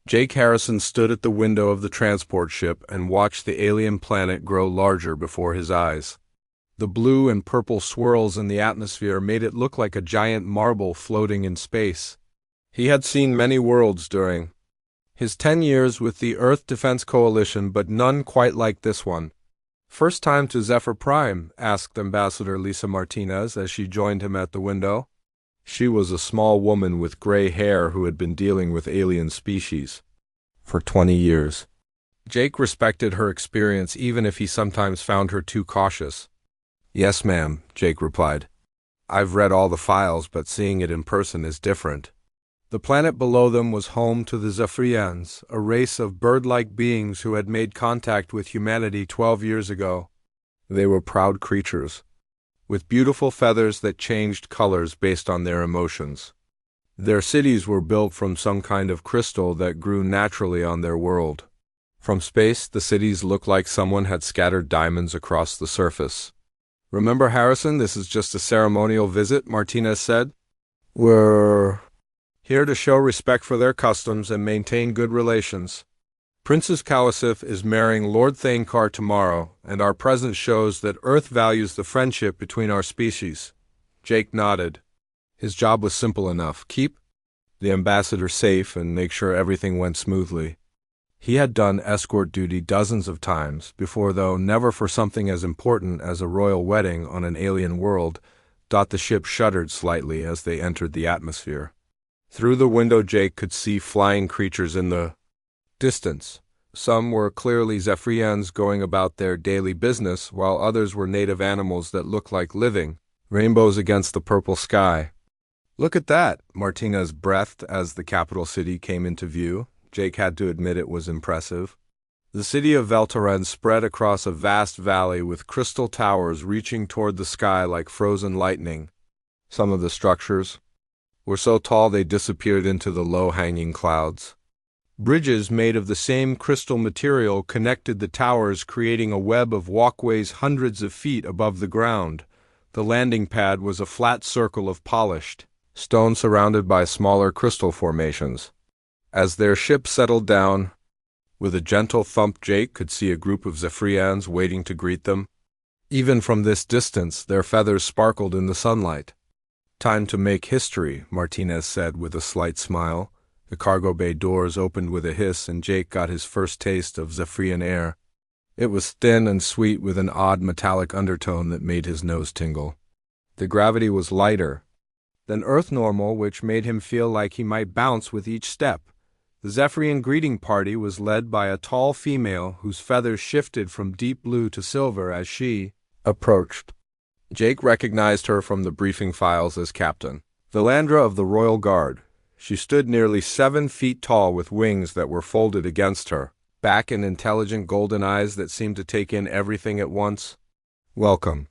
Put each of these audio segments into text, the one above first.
Jake Harrison stood at the window of the transport ship and watched the alien planet grow larger before his eyes. The blue and purple swirls in the atmosphere made it look like a giant marble floating in space. He had seen many worlds during his 10 years with the Earth Defense Coalition, but none quite like this one. "First time to Zephyr Prime?" asked Ambassador Lisa Martinez as she joined him at the window. She was a small woman with gray hair who had been dealing with alien species for 20 years. Jake respected her experience even if he sometimes found her too cautious. "Yes, ma'am," Jake replied. "I've read all the files, but seeing it in person is different." The planet below them was home to the Zephyrians, a race of bird-like beings who had made contact with humanity 12 years ago. They were proud creatures, with beautiful feathers that changed colors based on their emotions. Their cities were built from some kind of crystal that grew naturally on their world. From space, the cities looked like someone had scattered diamonds across the surface. "Remember, Harrison, this is just a ceremonial visit," Martinez said. "We're here to show respect for their customs and maintain good relations. Princess Kalisif is marrying Lord Thainkar tomorrow, and our presence shows that Earth values the friendship between our species." Jake nodded. His job was simple enough: keep the ambassador safe and make sure everything went smoothly. He had done escort duty dozens of times before, though never for something as important as a royal wedding on an alien world. The ship shuddered slightly as they entered the atmosphere. Through the window, Jake could see flying creatures in the distance. Some were clearly Zephyrians going about their daily business, while others were native animals that looked like living rainbows against the purple sky. "Look at that!" Martinez breathed as the capital city came into view. Jake had to admit it was impressive. The city of Veltaren spread across a vast valley with crystal towers reaching toward the sky like frozen lightning. Some of the structures were so tall they disappeared into the low-hanging clouds. Bridges made of the same crystal material connected the towers, creating a web of walkways hundreds of feet above the ground. The landing pad was a flat circle of polished stone surrounded by smaller crystal formations. As their ship settled down, with a gentle thump, Jake could see a group of Zephyrians waiting to greet them. Even from this distance, their feathers sparkled in the sunlight. "Time to make history," Martinez said with a slight smile. The cargo bay doors opened with a hiss, and Jake got his first taste of Zephyrian air. It was thin and sweet with an odd metallic undertone that made his nose tingle. The gravity was lighter than Earth normal, which made him feel like he might bounce with each step. The Zephyrian greeting party was led by a tall female whose feathers shifted from deep blue to silver as she approached. Jake recognized her from the briefing files as Captain Valandra of the Royal Guard. She stood nearly 7 feet tall with wings that were folded against her back and intelligent golden eyes that seemed to take in everything at once. "Welcome,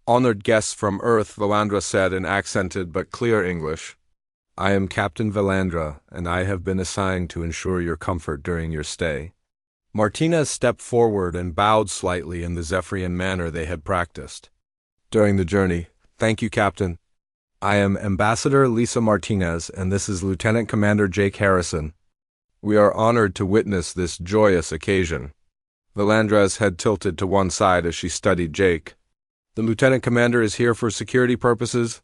honored guests from Earth," Valandra said in accented but clear English. "I am Captain Valandra, and I have been assigned to ensure your comfort during your stay." Martinez stepped forward and bowed slightly in the Zephyrian manner they had practiced during the journey. "Thank you, Captain. I am Ambassador Lisa Martinez, and this is Lieutenant Commander Jake Harrison. We are honored to witness this joyous occasion." Valandra's head tilted to one side as she studied Jake. "The Lieutenant Commander is here for security purposes?"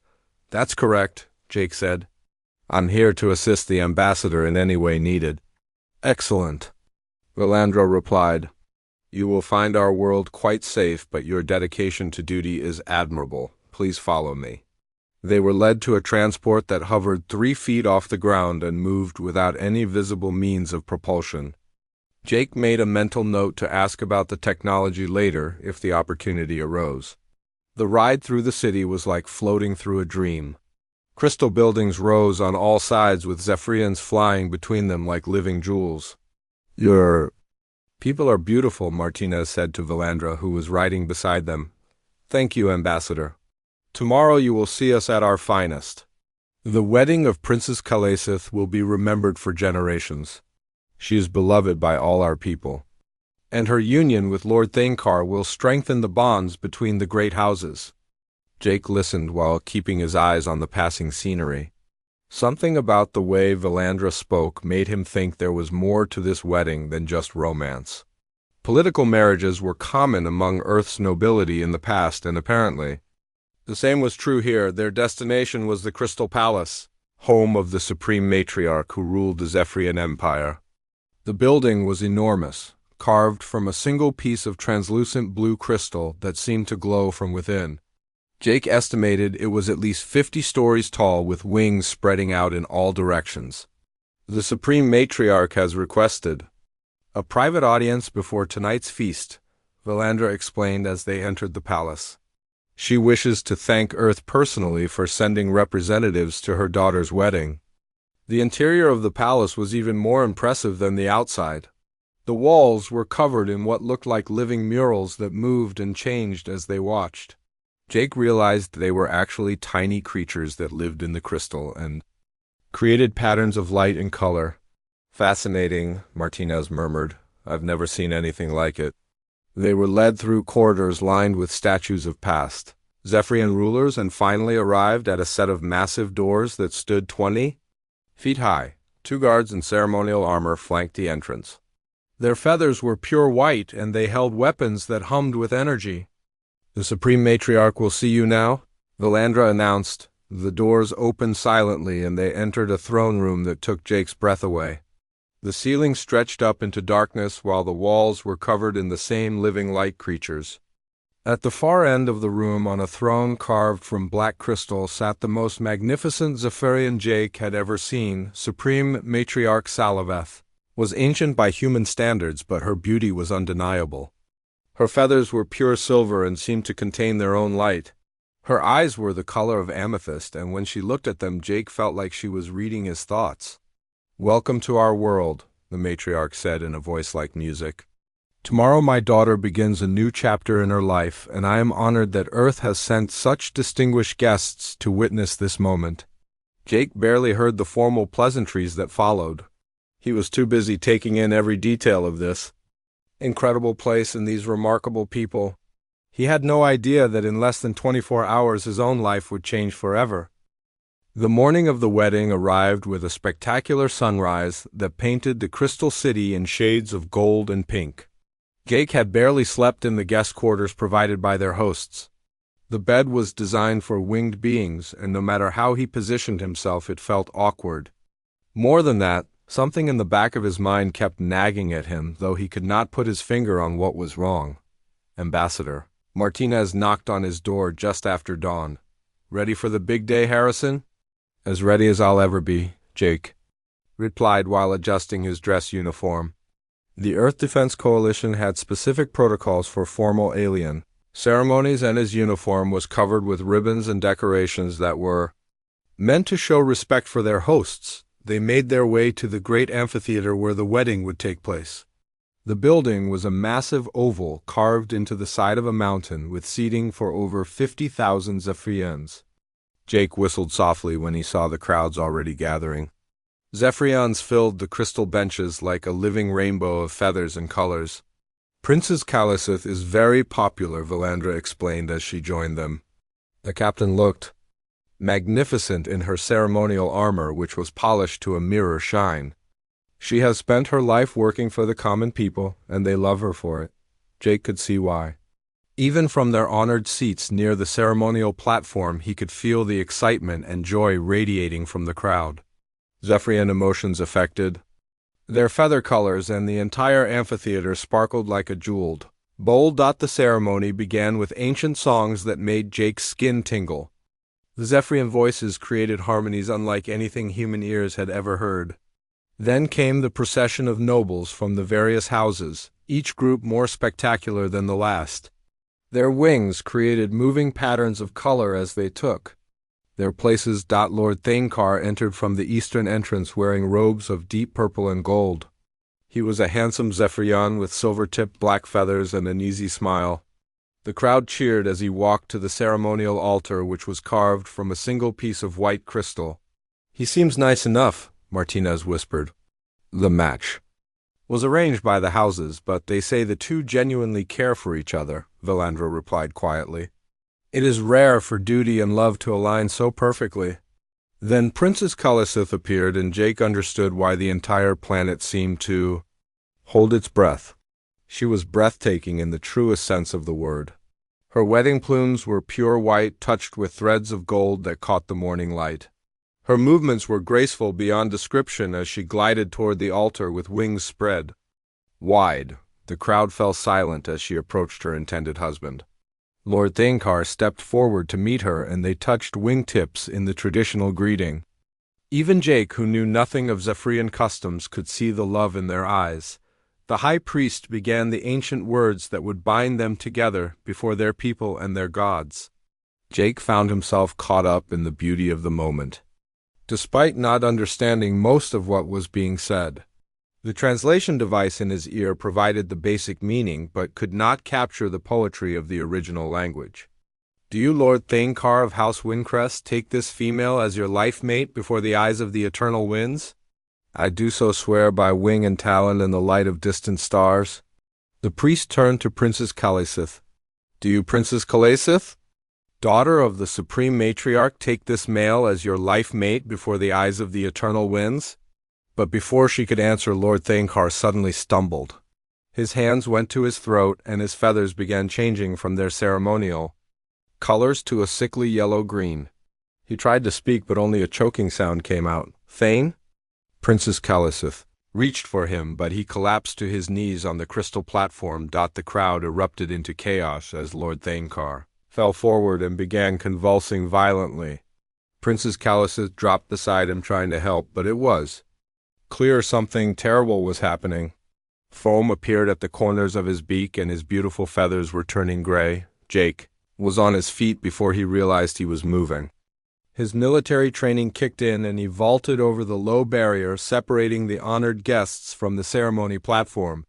"That's correct," Jake said. "I'm here to assist the Ambassador in any way needed." "Excellent," Valandra replied. "You will find our world quite safe, but your dedication to duty is admirable. Please follow me." They were led to a transport that hovered 3 feet off the ground and moved without any visible means of propulsion. Jake made a mental note to ask about the technology later if the opportunity arose. The ride through the city was like floating through a dream. Crystal buildings rose on all sides with Zephyrians flying between them like living jewels. "Your people are beautiful," Martinez said to Valandra, who was riding beside them. "Thank you, Ambassador. Tomorrow you will see us at our finest." The wedding of Princess Kalisif will be remembered for generations. She is beloved by all our people, and her union with Lord Thainkar will strengthen the bonds between the great houses. Jake listened while keeping his eyes on the passing scenery. Something about the way Valandra spoke made him think there was more to this wedding than just romance. Political marriages were common among Earth's nobility in the past, and apparently the same was true here. Their destination was the Crystal Palace, home of the supreme matriarch who ruled the Zephyrian Empire. The building was enormous, carved from a single piece of translucent blue crystal that seemed to glow from within. Jake estimated it was at least 50 stories tall with wings spreading out in all directions. The supreme matriarch has requested a private audience before tonight's feast, Valandra explained as they entered the palace. She wishes to thank Earth personally for sending representatives to her daughter's wedding. The interior of the palace was even more impressive than the outside. The walls were covered in what looked like living murals that moved and changed as they watched. Jake realized they were actually tiny creatures that lived in the crystal and created patterns of light and color. Fascinating, Martinez murmured. I've never seen anything like it. They were led through corridors lined with statues of past Zephyrian rulers and finally arrived at a set of massive doors that stood 20 feet high. 2 guards in ceremonial armor flanked the entrance. Their feathers were pure white and they held weapons that hummed with energy. The Supreme Matriarch will see you now, Valandra announced. The doors opened silently and they entered a throne room that took Jake's breath away. The ceiling stretched up into darkness while the walls were covered in the same living light creatures. At the far end of the room on a throne carved from black crystal sat the most magnificent Zephyrian Jake had ever seen. Supreme Matriarch Salaveth was ancient by human standards, but her beauty was undeniable. Her feathers were pure silver and seemed to contain their own light. Her eyes were the color of amethyst, and when she looked at them, Jake felt like she was reading his thoughts. Welcome to our world, the matriarch said in a voice like music. Tomorrow my daughter begins a new chapter in her life, and I am honored that Earth has sent such distinguished guests to witness this moment. Jake barely heard the formal pleasantries that followed. He was too busy taking in every detail of this incredible place and these remarkable people. He had no idea that in less than 24 hours his own life would change forever. The morning of the wedding arrived with a spectacular sunrise that painted the crystal city in shades of gold and pink. Jake had barely slept in the guest quarters provided by their hosts. The bed was designed for winged beings, and no matter how he positioned himself, it felt awkward. More than that, something in the back of his mind kept nagging at him, though he could not put his finger on what was wrong. Ambassador Martinez knocked on his door just after dawn. Ready for the big day, Harrison? As ready as I'll ever be, Jake replied while adjusting his dress uniform. The Earth Defense Coalition had specific protocols for formal alien ceremonies, and his uniform was covered with ribbons and decorations that were meant to show respect for their hosts. They made their way to the great amphitheater where the wedding would take place. The building was a massive oval carved into the side of a mountain with seating for over 50,000 Zephyrians. Jake whistled softly when he saw the crowds already gathering. Zephyrians filled the crystal benches like a living rainbow of feathers and colors. Princess Kalisith is very popular, Valandra explained as she joined them. The captain looked magnificent in her ceremonial armor, which was polished to a mirror shine. She has spent her life working for the common people, and they love her for it. Jake could see why. Even from their honored seats near the ceremonial platform, he could feel the excitement and joy radiating from the crowd. Zephyrian emotions affected their feather colors, and the entire amphitheater sparkled like a jeweled bowl. The ceremony began with ancient songs that made Jake's skin tingle. The Zephyrian voices created harmonies unlike anything human ears had ever heard. Then came the procession of nobles from the various houses, each group more spectacular than the last. Their wings created moving patterns of color as they took their places. Lord Thainkar entered from the eastern entrance wearing robes of deep purple and gold. He was a handsome Zephyrian with silver-tipped black feathers and an easy smile. The crowd cheered as he walked to the ceremonial altar, which was carved from a single piece of white crystal. He seems nice enough, Martinez whispered. The match was arranged by the houses, but they say the two genuinely care for each other, Valandra replied quietly. It is rare for duty and love to align so perfectly. Then Princess Kallisith appeared, and Jake understood why the entire planet seemed to hold its breath. She was breathtaking in the truest sense of the word. Her wedding plumes were pure white, touched with threads of gold that caught the morning light. Her movements were graceful beyond description as she glided toward the altar with wings spread wide. The crowd fell silent as she approached her intended husband. Lord Thangkar stepped forward to meet her, and they touched wingtips in the traditional greeting. Even Jake, who knew nothing of Zephyrian customs, could see the love in their eyes. The high priest began the ancient words that would bind them together before their people and their gods. Jake found himself caught up in the beauty of the moment, despite not understanding most of what was being said. The translation device in his ear provided the basic meaning, but could not capture the poetry of the original language. Do you, Lord Thangkar of House Windcrest, take this female as your life mate before the eyes of the eternal winds? I do so swear by wing and talon in the light of distant stars. The priest turned to Princess Kallisith. Do you, Princess Kallisith, daughter of the supreme matriarch, take this male as your life mate before the eyes of the eternal winds? But before she could answer, Lord Thangkar suddenly stumbled. His hands went to his throat, and his feathers began changing from their ceremonial colors to a sickly yellow-green. He tried to speak, but only a choking sound came out. Thane? Princess Kallisith reached for him, but he collapsed to his knees on the crystal platform. The crowd erupted into chaos as Lord Thangkar fell forward and began convulsing violently. Princess Kallisith dropped beside him, trying to help, but it was clear something terrible was happening. Foam appeared at the corners of his beak, and his beautiful feathers were turning gray. Jake was on his feet before he realized he was moving. His military training kicked in, and he vaulted over the low barrier separating the honored guests from the ceremony platform.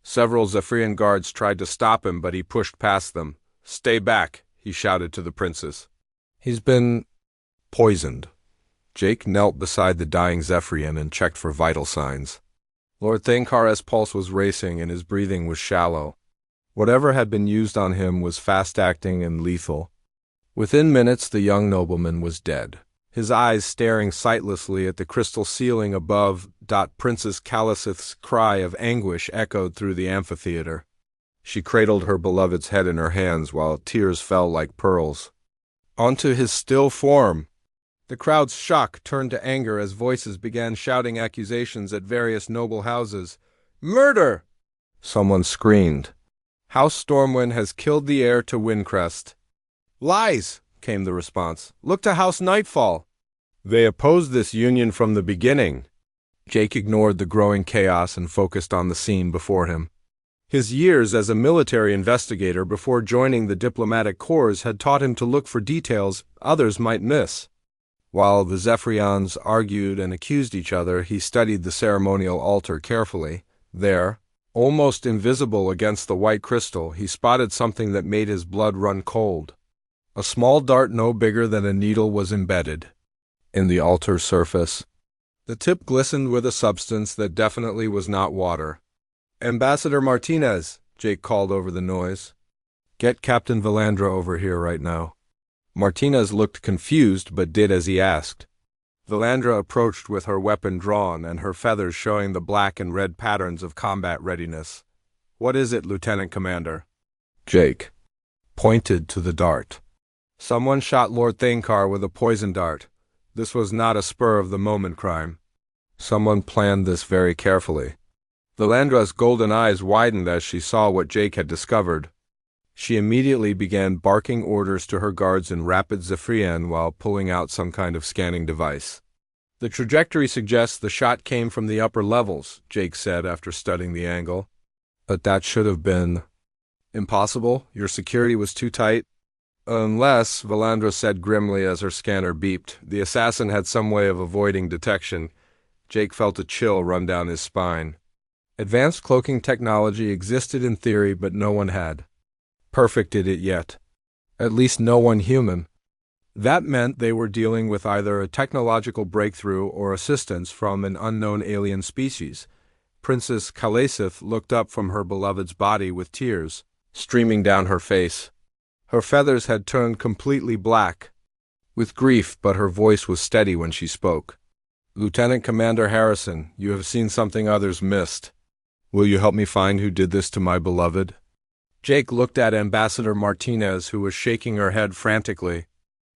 Several Zephyrian guards tried to stop him, but he pushed past them. Stay back, he shouted to the princess. He's been poisoned. Jake knelt beside the dying Zephyrian and checked for vital signs. Lord Thangkar's pulse was racing, and his breathing was shallow. Whatever had been used on him was fast-acting and lethal. Within minutes, the young nobleman was dead, his eyes staring sightlessly at the crystal ceiling above. Princess Kallisith's cry of anguish echoed through the amphitheater. She cradled her beloved's head in her hands while tears fell like pearls onto his still form. The crowd's shock turned to anger as voices began shouting accusations at various noble houses. Murder! Someone screamed. House Stormwind has killed the heir to Windcrest. Lies, came the response. Look to House Nightfall. They opposed this union from the beginning. Jake ignored the growing chaos and focused on the scene before him. His years as a military investigator before joining the diplomatic corps had taught him to look for details others might miss. While the Zephyrians argued and accused each other, he studied the ceremonial altar carefully. There, almost invisible against the white crystal, he spotted something that made his blood run cold. A small dart no bigger than a needle was embedded in the altar surface. The tip glistened with a substance that definitely was not water. Ambassador Martinez, Jake called over the noise. Get Captain Valandra over here right now. Martinez looked confused, but did as he asked. Valandra approached with her weapon drawn and her feathers showing the black and red patterns of combat readiness. What is it, Lieutenant Commander? Jake pointed to the dart. Someone shot Lord Thangkar with a poison dart. This was not a spur-of-the-moment crime. Someone planned this very carefully. Valandra's golden eyes widened as she saw what Jake had discovered. She immediately began barking orders to her guards in rapid Zephyrian while pulling out some kind of scanning device. The trajectory suggests the shot came from the upper levels, Jake said after studying the angle. But that should have been impossible. Your security was too tight. Unless, Valandra said grimly as her scanner beeped, the assassin had some way of avoiding detection. Jake felt a chill run down his spine. Advanced cloaking technology existed in theory, but no one had perfected it yet. At least no one human. That meant they were dealing with either a technological breakthrough or assistance from an unknown alien species. Princess Kallisith looked up from her beloved's body with tears streaming down her face. Her feathers had turned completely black. with grief, but her voice was steady when she spoke. "Lieutenant Commander Harrison, you have seen something others missed. Will you help me find who did this to my beloved?" Jake looked at Ambassador Martinez, who was shaking her head frantically.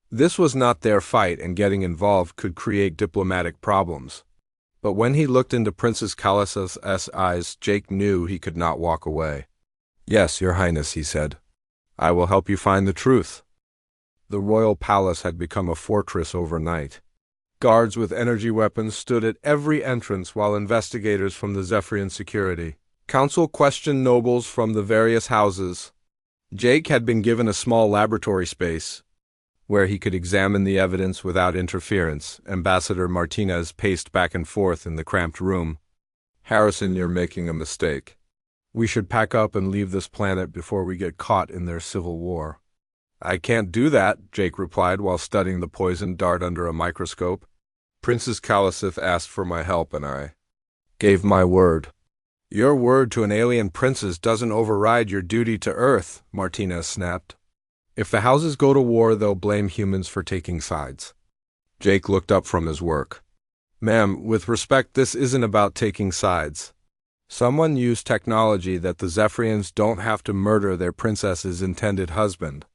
This was not their fight, and getting involved could create diplomatic problems. But when he looked into Princess Callis's eyes, Jake knew he could not walk away. "Yes, Your Highness," he said. "I will help you find the truth." The royal palace had become a fortress overnight. Guards with energy weapons stood at every entrance while investigators from the Zephyrian Security Council questioned nobles from the various houses. Jake had been given a small laboratory space where he could examine the evidence without interference. Ambassador Martinez paced back and forth in the cramped room. "Harrison, you're making a mistake. We should pack up and leave this planet before we get caught in their civil war." "I can't do that," Jake replied while studying the poisoned dart under a microscope. "Princess Callisith asked for my help, and I gave my word." "Your word to an alien princess doesn't override your duty to Earth," Martinez snapped. "If the houses go to war, they'll blame humans for taking sides." Jake looked up from his work. "Ma'am, with respect, this isn't about taking sides. Someone used technology that the Zephyrians don't have to murder their princess's intended husband.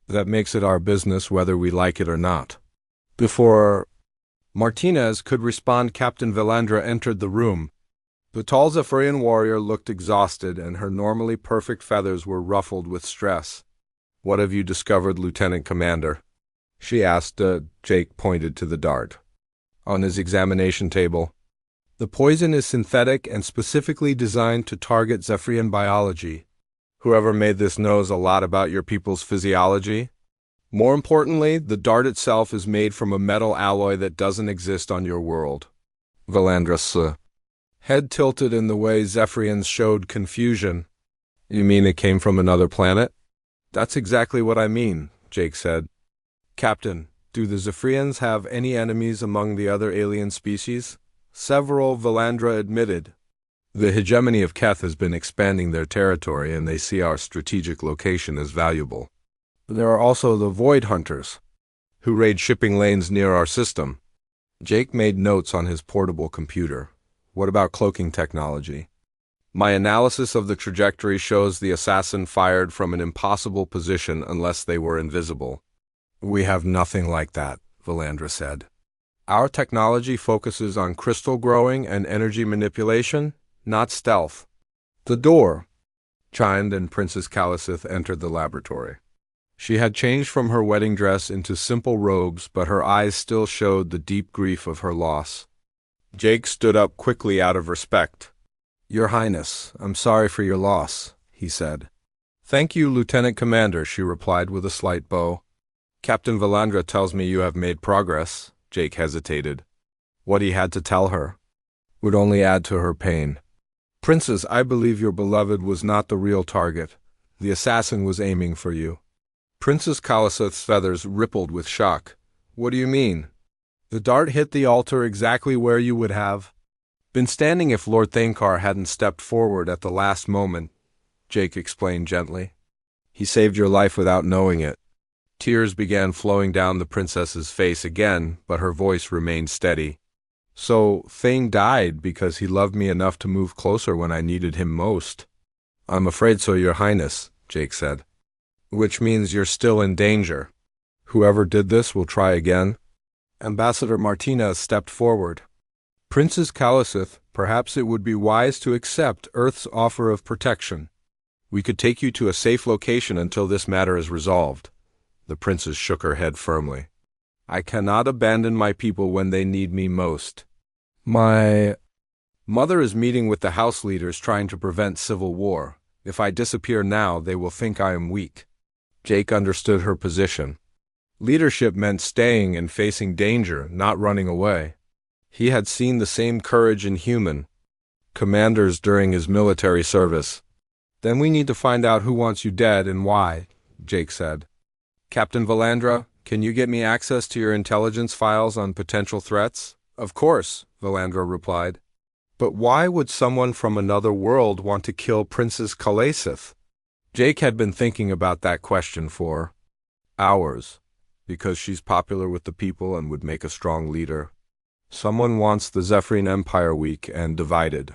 That makes it our business whether we like it or not." Before Martinez could respond, Captain Valandra entered the room. The tall Zephyrian warrior looked exhausted, and her normally perfect feathers were ruffled with stress. "What have you discovered, Lieutenant Commander?" she asked. Jake pointed to the dart on his examination table. "The poison is synthetic and specifically designed to target Zephyrian biology. Whoever made this knows a lot about your people's physiology. More importantly, the dart itself is made from a metal alloy that doesn't exist on your world." Valandra's head tilted in the way Zephyrians showed confusion. "You mean it came from another planet?" "That's exactly what I mean," Jake said. "Captain, do the Zephyrians have any enemies among the other alien species?" "Several," Valandra admitted. "The hegemony of Keth has been expanding their territory, and they see our strategic location as valuable. There are also the Void Hunters, who raid shipping lanes near our system." Jake made notes on his portable computer. "What about cloaking technology?" "My analysis of the trajectory shows the assassin fired from an impossible position unless they were invisible." "We have nothing like that," Valandra said. "Our technology focuses on crystal growing and energy manipulation, not stealth." The door chimed, and Princess Callisith entered the laboratory. She had changed from her wedding dress into simple robes, but her eyes still showed the deep grief of her loss. Jake stood up quickly out of respect. "Your Highness, I'm sorry for your loss," he said. "Thank you, Lieutenant Commander," she replied with a slight bow. "Captain Valandra tells me you have made progress." Jake hesitated. What he had to tell her would only add to her pain. "Princess, I believe your beloved was not the real target. The assassin was aiming for you." Princess Callisith's feathers rippled with shock. "What do you mean?" "The dart hit the altar exactly where you would have been standing if Lord Thankar hadn't stepped forward at the last moment," Jake explained gently. "He saved your life without knowing it." Tears began flowing down the princess's face again, but her voice remained steady. "So Thane died because he loved me enough to move closer when I needed him most?" "I'm afraid so, Your Highness," Jake said. "Which means you're still in danger. Whoever did this will try again." Ambassador Martinez stepped forward. "Princess Callisith, perhaps it would be wise to accept Earth's offer of protection. We could take you to a safe location until this matter is resolved." The princess shook her head firmly. "I cannot abandon my people when they need me most. My mother is meeting with the house leaders trying to prevent civil war. If I disappear now, they will think I am weak." Jake understood her position. Leadership meant staying and facing danger, not running away. He had seen the same courage in human commanders during his military service. "Then we need to find out who wants you dead and why," Jake said. "Captain Valandra, can you get me access to your intelligence files on potential threats?" "Of course," Valandra replied. "But why would someone from another world want to kill Princess Callisith?" Jake had been thinking about that question for hours. Because she's popular with the people and would make a strong leader. Someone wants the Zephyrian Empire weak and divided.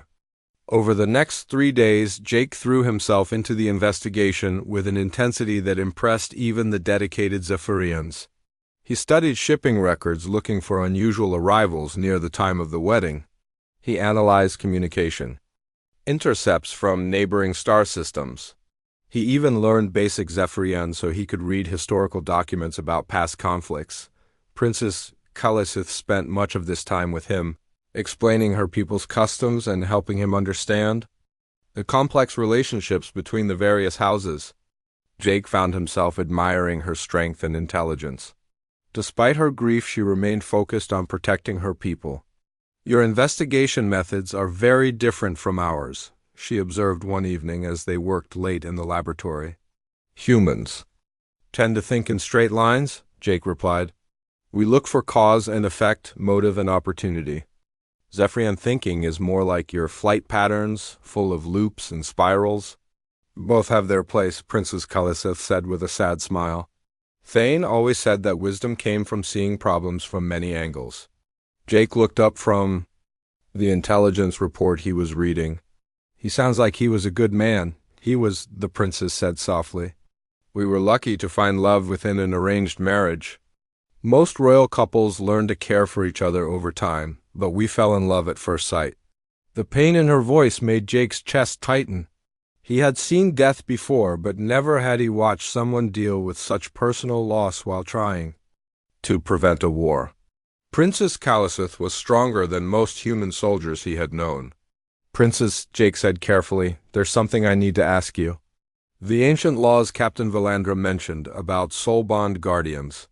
Over the next 3 days, Jake threw himself into the investigation with an intensity that impressed even the dedicated Zephyrians. He studied shipping records looking for unusual arrivals near the time of the wedding. He analyzed communication intercepts from neighboring star systems. He even learned basic Zephyrian so he could read historical documents about past conflicts. Princess Khalisith spent much of this time with him, explaining her people's customs and helping him understand the complex relationships between the various houses. Jake found himself admiring her strength and intelligence. Despite her grief, she remained focused on protecting her people. "Your investigation methods are very different from ours," she observed one evening as they worked late in the laboratory. "Humans tend to think in straight lines," Jake replied. "We look for cause and effect, motive and opportunity. Zephyrian thinking is more like your flight patterns, full of loops and spirals." "Both have their place," Princess Khalisith said with a sad smile. "Thane always said that wisdom came from seeing problems from many angles." Jake looked up from the intelligence report he was reading. "He sounds like he was a good man." "He was," the princess said softly. "We were lucky to find love within an arranged marriage. Most royal couples learn to care for each other over time, but we fell in love at first sight." The pain in her voice made Jake's chest tighten. He had seen death before, but never had he watched someone deal with such personal loss while trying to prevent a war. Princess Khalisith was stronger than most human soldiers he had known. "Princess," Jake said carefully, "there's something I need to ask you. The ancient laws Captain Valandra mentioned about soul bond guardians.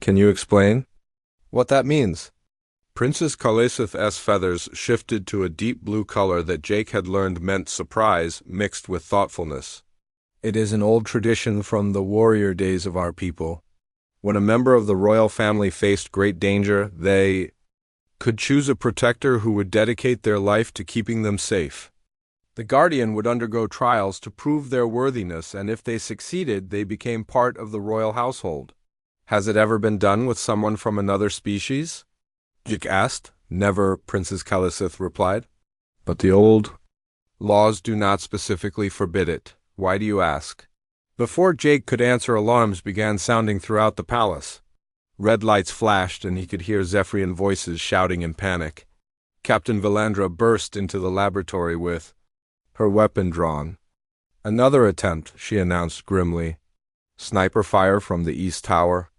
Can you explain what that means?" Princess Khalisith's feathers shifted to a deep blue color that Jake had learned meant surprise mixed with thoughtfulness. "It is an old tradition from the warrior days of our people. When a member of the royal family faced great danger, they could choose a protector who would dedicate their life to keeping them safe. The guardian would undergo trials to prove their worthiness, and if they succeeded, they became part of the royal household." "Has it ever been done with someone from another species?" Jake asked. "Never," Princess Khalisith replied. "But the old laws do not specifically forbid it. Why do you ask?" Before Jake could answer, alarms began sounding throughout the palace. Red lights flashed, and he could hear Zephyrian voices shouting in panic. Captain Valandra burst into the laboratory with her weapon drawn. "Another attempt," she announced grimly. "Sniper fire from the east tower.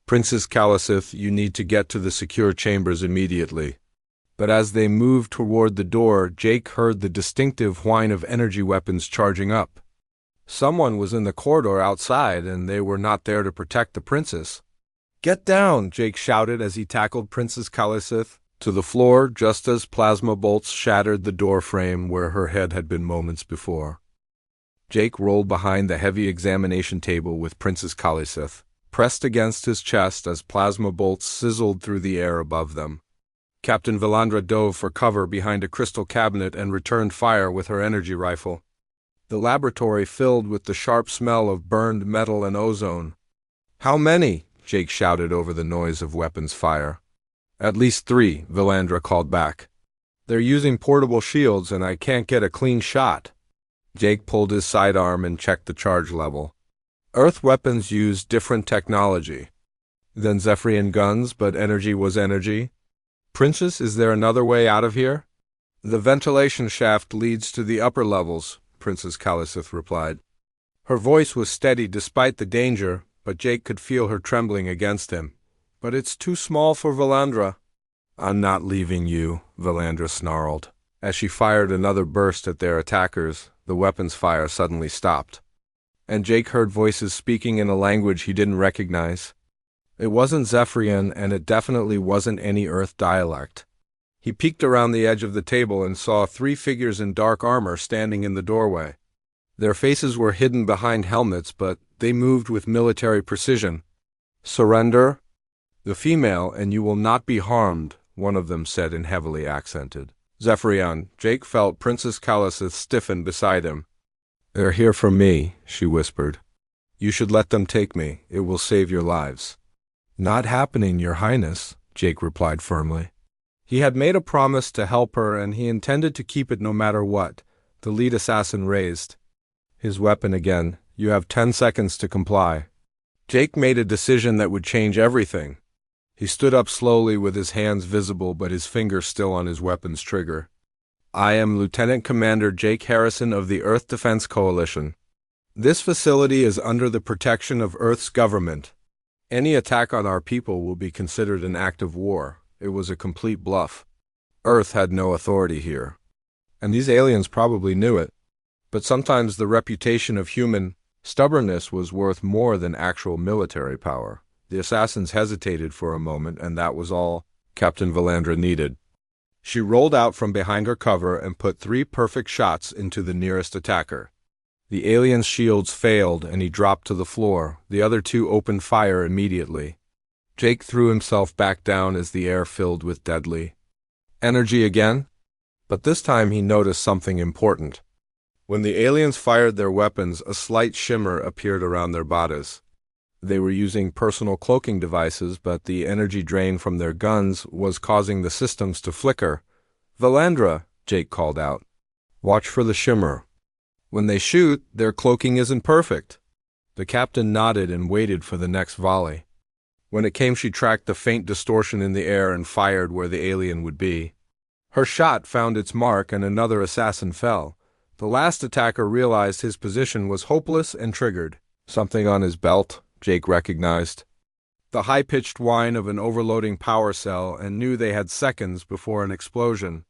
Princess Khalisith, you need to get to the secure chambers immediately." But as they moved toward the door, Jake heard the distinctive whine of energy weapons charging up. Someone was in the corridor outside, and they were not there to protect the princess. "Get down!" Jake shouted as he tackled Princess Khalisith to the floor just as plasma bolts shattered the door frame where her head had been moments before. Jake rolled behind the heavy examination table with Princess Khalisith pressed against his chest as plasma bolts sizzled through the air above them. Captain Valandra dove for cover behind a crystal cabinet and returned fire with her energy rifle. The laboratory filled with the sharp smell of burned metal and ozone. "How many?" Jake shouted over the noise of weapons fire. "At least 3, Valandra called back. They're using portable shields and I can't get a clean shot." Jake pulled his sidearm and checked the charge level. Earth weapons used different technology than Zephyrian guns, but energy was energy. "Princess, is there another way out of here?" "The ventilation shaft leads to the upper levels," Princess Khalisith replied. Her voice was steady despite the danger, but Jake could feel her trembling against him. "But it's too small for Valandra." "I'm not leaving you," Valandra snarled. As she fired another burst at their attackers, the weapons fire suddenly stopped. And Jake heard voices speaking in a language he didn't recognize. It wasn't Zephyrian, and it definitely wasn't any Earth dialect. He peeked around the edge of the table and saw 3 figures in dark armor standing in the doorway. Their faces were hidden behind helmets, but they moved with military precision. "Surrender the female, and you will not be harmed," one of them said in heavily accented Zephyrian. Jake felt Princess Khalisith stiffen beside him. "They're here for me," she whispered. "You should let them take me. It will save your lives." Not happening, Your Highness, Jake replied firmly. He had made a promise to help her, and he intended to keep it no matter what. The lead assassin raised his weapon again. You have 10 seconds to comply. Jake made a decision that would change everything. He stood up slowly with his hands visible but his fingers still on his weapon's trigger. I am Lieutenant Commander Jake Harrison of the Earth Defense Coalition. This facility is under the protection of Earth's government. Any attack on our people will be considered an act of war. It was a complete bluff. Earth had no authority here. And these aliens probably knew it. But sometimes the reputation of human stubbornness was worth more than actual military power. The assassins hesitated for a moment, and that was all Captain Valandra needed. She rolled out from behind her cover and put 3 perfect shots into the nearest attacker. The alien's shields failed, and he dropped to the floor. The other 2 opened fire immediately. Jake threw himself back down as the air filled with deadly energy again. But this time he noticed something important. When the aliens fired their weapons, a slight shimmer appeared around their bodies. They were using personal cloaking devices, but the energy drain from their guns was causing the systems to flicker. Valandra, Jake called out. Watch for the shimmer. When they shoot, their cloaking isn't perfect. The captain nodded and waited for the next volley. When it came, she tracked the faint distortion in the air and fired where the alien would be. Her shot found its mark and another assassin fell. The last attacker realized his position was hopeless and triggered. Something on his belt, Jake recognized. The high-pitched whine of an overloading power cell, and knew they had seconds before an explosion.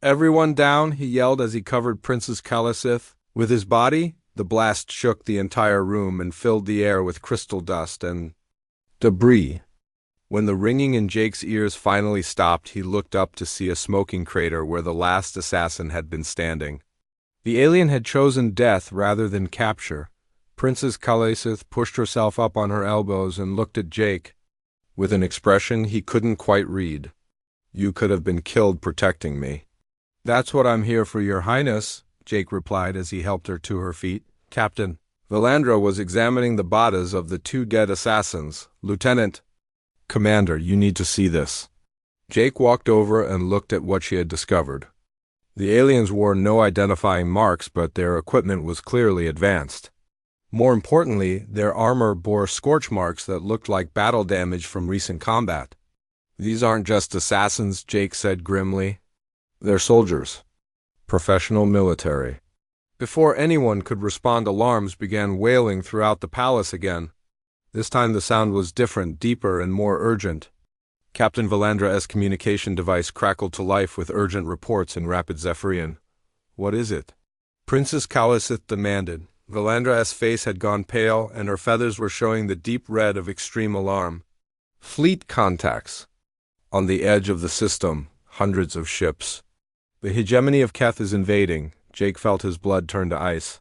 Everyone down, he yelled as he covered Princess Kalisith with his body. The blast shook the entire room and filled the air with crystal dust and debris. When the ringing in Jake's ears finally stopped, he looked up to see a smoking crater where the last assassin had been standing. The alien had chosen death rather than capture. Princess Kalisith pushed herself up on her elbows and looked at Jake with an expression he couldn't quite read. You could have been killed protecting me. That's what I'm here for, Your Highness, Jake replied as he helped her to her feet. Captain Valandra was examining the bodies of the 2 dead assassins. Lieutenant Commander, you need to see this. Jake walked over and looked at what she had discovered. The aliens wore no identifying marks, but their equipment was clearly advanced. More importantly, their armor bore scorch marks that looked like battle damage from recent combat. These aren't just assassins, Jake said grimly. They're soldiers. Professional military. Before anyone could respond, alarms began wailing throughout the palace again. This time the sound was different, deeper, and more urgent. Captain Valandra's communication device crackled to life with urgent reports in rapid Zephyrian. What is it? Princess Kalisith demanded. Valandra's face had gone pale, and her feathers were showing the deep red of extreme alarm. Fleet contacts. On the edge of the system, hundreds of ships. The hegemony of Keth is invading. Jake felt his blood turn to ice.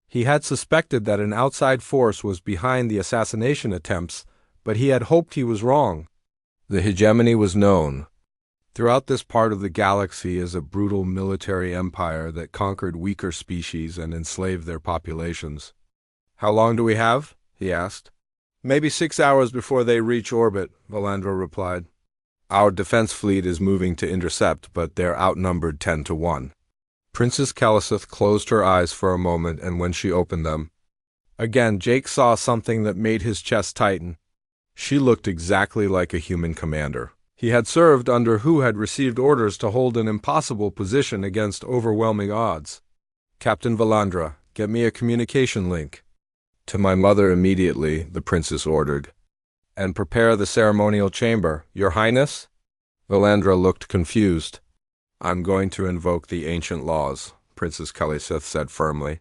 He had suspected that an outside force was behind the assassination attempts, but he had hoped he was wrong. The hegemony was known. Throughout this part of the galaxy is a brutal military empire that conquered weaker species and enslaved their populations. How long do we have? He asked. Maybe 6 hours before they reach orbit, Valandra replied. Our defense fleet is moving to intercept, but they're outnumbered 10 to 1. Princess Kalisith closed her eyes for a moment, and when she opened them, again Jake saw something that made his chest tighten. She looked exactly like a human commander. He had served under who had received orders to hold an impossible position against overwhelming odds. Captain Valandra, get me a communication link. To my mother immediately, the princess ordered. And prepare the ceremonial chamber, Your Highness? Valandra looked confused. I'm going to invoke the ancient laws, Princess Kalisith said firmly.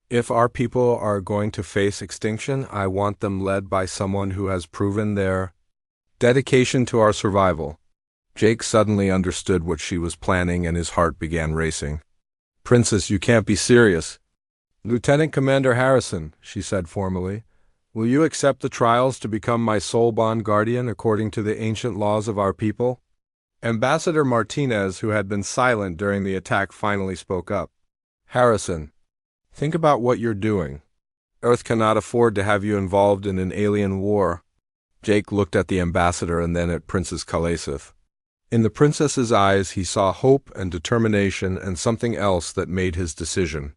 If our people are going to face extinction, I want them led by someone who has proven their dedication to our survival. Jake suddenly understood what she was planning, and his heart began racing. Princess, you can't be serious. Lieutenant Commander Harrison, she said formally, will you accept the trials to become my soul bond guardian according to the ancient laws of our people? Ambassador Martinez, who had been silent during the attack, finally spoke up. Harrison, think about what you're doing. Earth cannot afford to have you involved in an alien war. Jake looked at the ambassador and then at Princess Kalesith. In the princess's eyes he saw hope and determination and something else that made his decision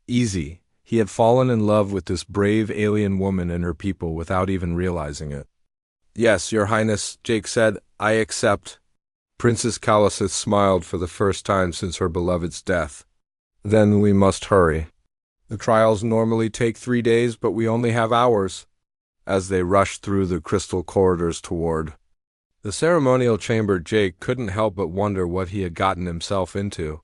easy. He had fallen in love with this brave alien woman and her people without even realizing it. "Yes, Your Highness," Jake said, "I accept." Princess Kalesith smiled for the first time since her beloved's death. "Then we must hurry. The trials normally take 3 days, but we only have hours." As they rushed through the crystal corridors toward the ceremonial chamber, Jake couldn't help but wonder what he had gotten himself into.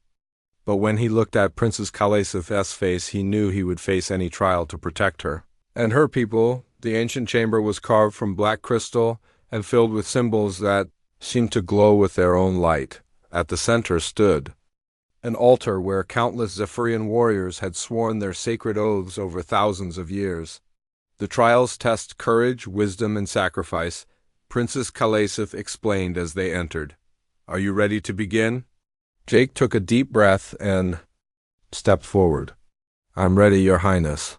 But when he looked at Princess Kalesith's face, he knew he would face any trial to protect her and her people. The ancient chamber was carved from black crystal and filled with symbols that seemed to glow with their own light. At the center stood an altar where countless Zephyrian warriors had sworn their sacred oaths over thousands of years. The trials test courage, wisdom, and sacrifice, Princess Kalesith explained as they entered. "Are you ready to begin?" Jake took a deep breath and stepped forward. "I'm ready, Your Highness."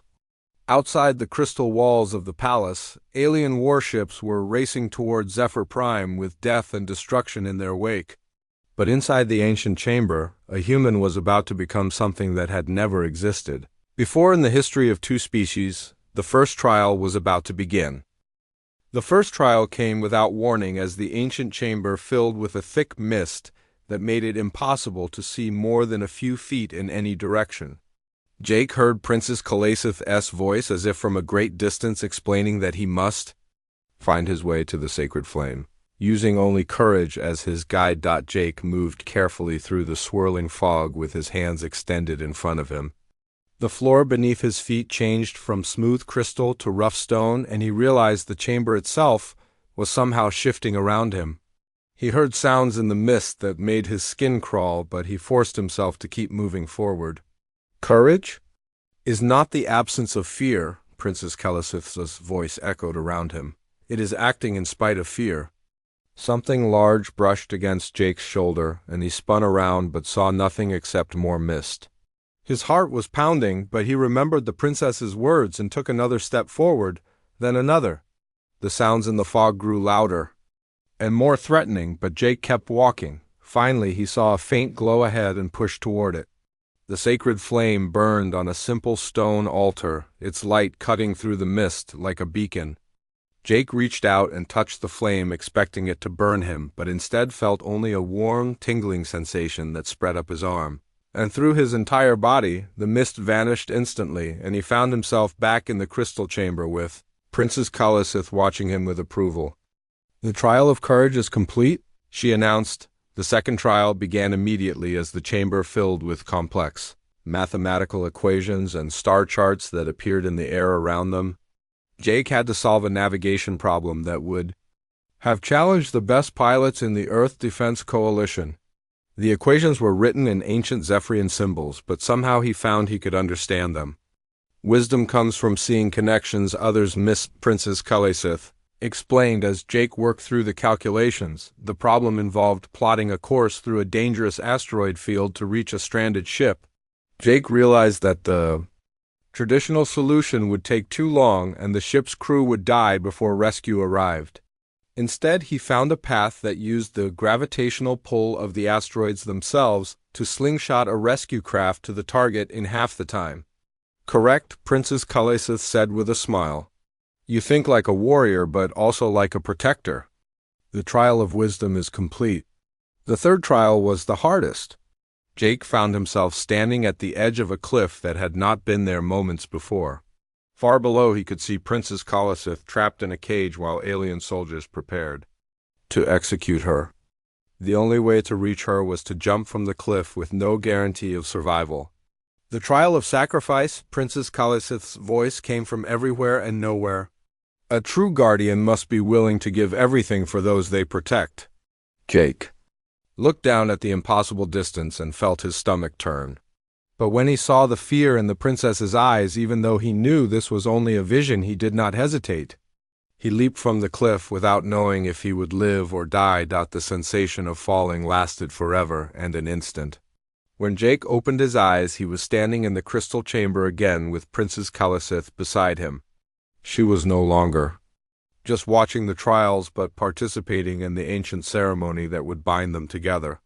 Outside the crystal walls of the palace, alien warships were racing toward Zephyr Prime with death and destruction in their wake. But inside the ancient chamber, a human was about to become something that had never existed. Before in the history of two species, the first trial was about to begin. The first trial came without warning as the ancient chamber filled with a thick mist that made it impossible to see more than a few feet in any direction. Jake heard Princess Kalesith's voice as if from a great distance explaining that he must find his way to the sacred flame. Using only courage as his guide, Jake moved carefully through the swirling fog with his hands extended in front of him. The floor beneath his feet changed from smooth crystal to rough stone, and he realized the chamber itself was somehow shifting around him. He heard sounds in the mist that made his skin crawl, but he forced himself to keep moving forward. "Courage is not the absence of fear," Princess Kalesith's voice echoed around him. "It is acting in spite of fear." Something large brushed against Jake's shoulder, and he spun around but saw nothing except more mist. His heart was pounding, but he remembered the princess's words and took another step forward, then another. The sounds in the fog grew louder and more threatening, but Jake kept walking. Finally, he saw a faint glow ahead and pushed toward it. The sacred flame burned on a simple stone altar, its light cutting through the mist like a beacon. Jake reached out and touched the flame, expecting it to burn him, but instead felt only a warm, tingling sensation that spread up his arm. And through his entire body, the mist vanished instantly, and he found himself back in the crystal chamber with Princess Kalesith watching him with approval. "The trial of courage is complete," she announced. The second trial began immediately as the chamber filled with complex mathematical equations and star charts that appeared in the air around them. Jake had to solve a navigation problem that would have challenged the best pilots in the Earth Defense Coalition. The equations were written in ancient Zephyrian symbols, but somehow he found he could understand them. "Wisdom comes from seeing connections others miss," Princess Kalesith explained as Jake worked through the calculations. The problem involved plotting a course through a dangerous asteroid field to reach a stranded ship. Jake realized that the traditional solution would take too long and the ship's crew would die before rescue arrived. Instead, he found a path that used the gravitational pull of the asteroids themselves to slingshot a rescue craft to the target in half the time. "Correct," Princess Kalesith said with a smile. "You think like a warrior, but also like a protector." The trial of wisdom is complete. The third trial was the hardest. Jake found himself standing at the edge of a cliff that had not been there moments before. Far below he could see Princess Kalesith trapped in a cage while alien soldiers prepared to execute her. The only way to reach her was to jump from the cliff with no guarantee of survival. "The trial of sacrifice," Princess Kalesith's voice came from everywhere and nowhere. "A true guardian must be willing to give everything for those they protect." Jake looked down at the impossible distance and felt his stomach turn. But when he saw the fear in the princess's eyes, even though he knew this was only a vision, he did not hesitate. He leaped from the cliff without knowing if he would live or die. The sensation of falling lasted forever and an instant. When Jake opened his eyes, he was standing in the crystal chamber again with Princess Kalesith beside him. She was no longer just watching the trials but participating in the ancient ceremony that would bind them together.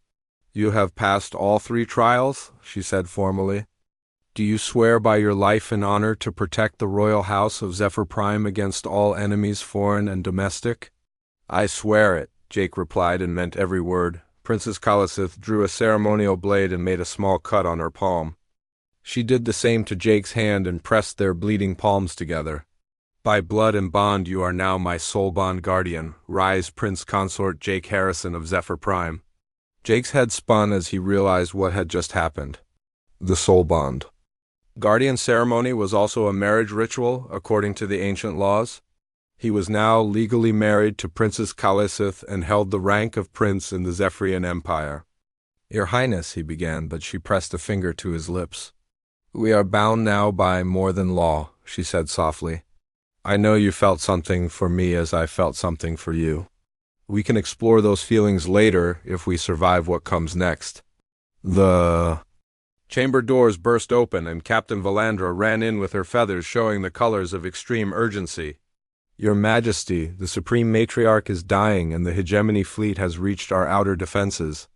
"You have passed all 3 trials?" she said formally. "Do you swear by your life and honor to protect the royal house of Zephyr Prime against all enemies, foreign and domestic?" "I swear it," Jake replied, and meant every word. Princess Kalisith drew a ceremonial blade and made a small cut on her palm. She did the same to Jake's hand and pressed their bleeding palms together. "By blood and bond you are now my soul bond guardian. Rise, Prince Consort Jake Harrison of Zephyr Prime." Jake's head spun as he realized what had just happened. The soul bond. Guardian ceremony was also a marriage ritual, according to the ancient laws. He was now legally married to Princess Kalisith and held the rank of prince in the Zephyrian Empire. "Your Highness," he began, but she pressed a finger to his lips. "We are bound now by more than law," she said softly. "I know you felt something for me as I felt something for you. We can explore those feelings later if we survive what comes next." The chamber doors burst open and Captain Valandra ran in with her feathers showing the colors of extreme urgency. "Your Majesty, the Supreme Matriarch is dying and the Hegemony fleet has reached our outer defenses."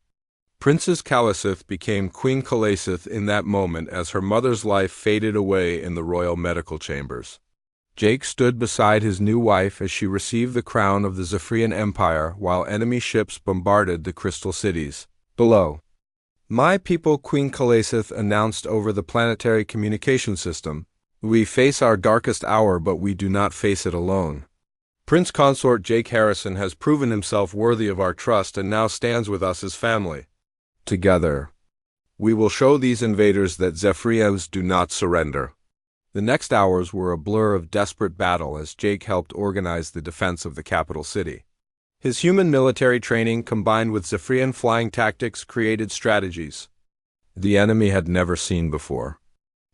Princess Kalisith became Queen Kalisith in that moment as her mother's life faded away in the royal medical chambers. Jake stood beside his new wife as she received the crown of the Zephyrian Empire while enemy ships bombarded the crystal cities below. "My people," Queen Kalisith announced over the planetary communication system. "We face our darkest hour, but we do not face it alone. Prince Consort Jake Harrison has proven himself worthy of our trust and now stands with us as family. Together, we will show these invaders that Zephyrians do not surrender." The next hours were a blur of desperate battle as Jake helped organize the defense of the capital city. His human military training combined with Zephyrian flying tactics created strategies the enemy had never seen before.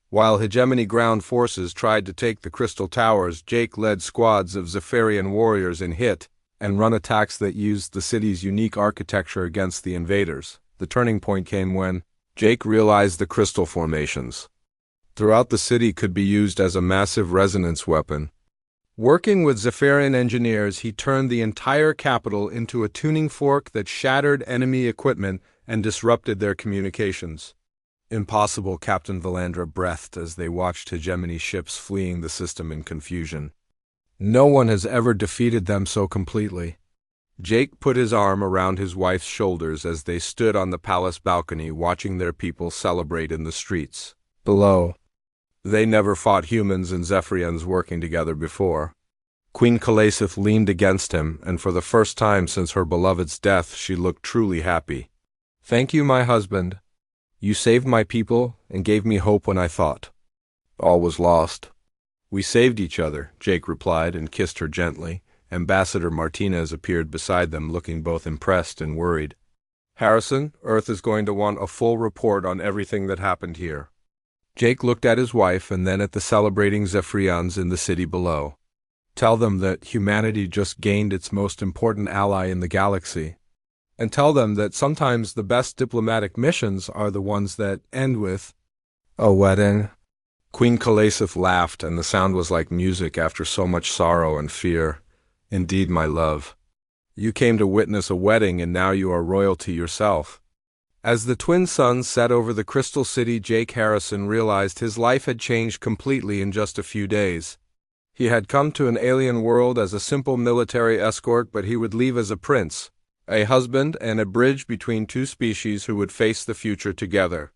While Hegemony ground forces tried to take the crystal towers, Jake led squads of Zephyrian warriors in hit and run attacks that used the city's unique architecture against the invaders. The turning point came when Jake realized the crystal formations throughout the city could be used as a massive resonance weapon. Working with Zephyrian engineers, he turned the entire capital into a tuning fork that shattered enemy equipment and disrupted their communications. "Impossible," Captain Valandra breathed as they watched Hegemony ships fleeing the system in confusion. "No one has ever defeated them so completely." Jake put his arm around his wife's shoulders as they stood on the palace balcony watching their people celebrate in the streets below. They never fought humans and Zephyrians working together before. Queen Kalisith leaned against him, and for the first time since her beloved's death she looked truly happy. "Thank you, my husband. You saved my people and gave me hope when I thought all was lost." "We saved each other," Jake replied and kissed her gently. Ambassador Martinez appeared beside them looking both impressed and worried. "Harrison, Earth is going to want a full report on everything that happened here." Jake looked at his wife and then at the celebrating Zephyrians in the city below. "Tell them that humanity just gained its most important ally in the galaxy. And tell them that sometimes the best diplomatic missions are the ones that end with a wedding." Queen Kalisith laughed, and the sound was like music after so much sorrow and fear. "Indeed, my love. You came to witness a wedding, and now you are royalty yourself." As the twin suns set over the crystal city, Jake Harrison realized his life had changed completely in just a few days. He had come to an alien world as a simple military escort, but he would leave as a prince, a husband, and a bridge between two species who would face the future together.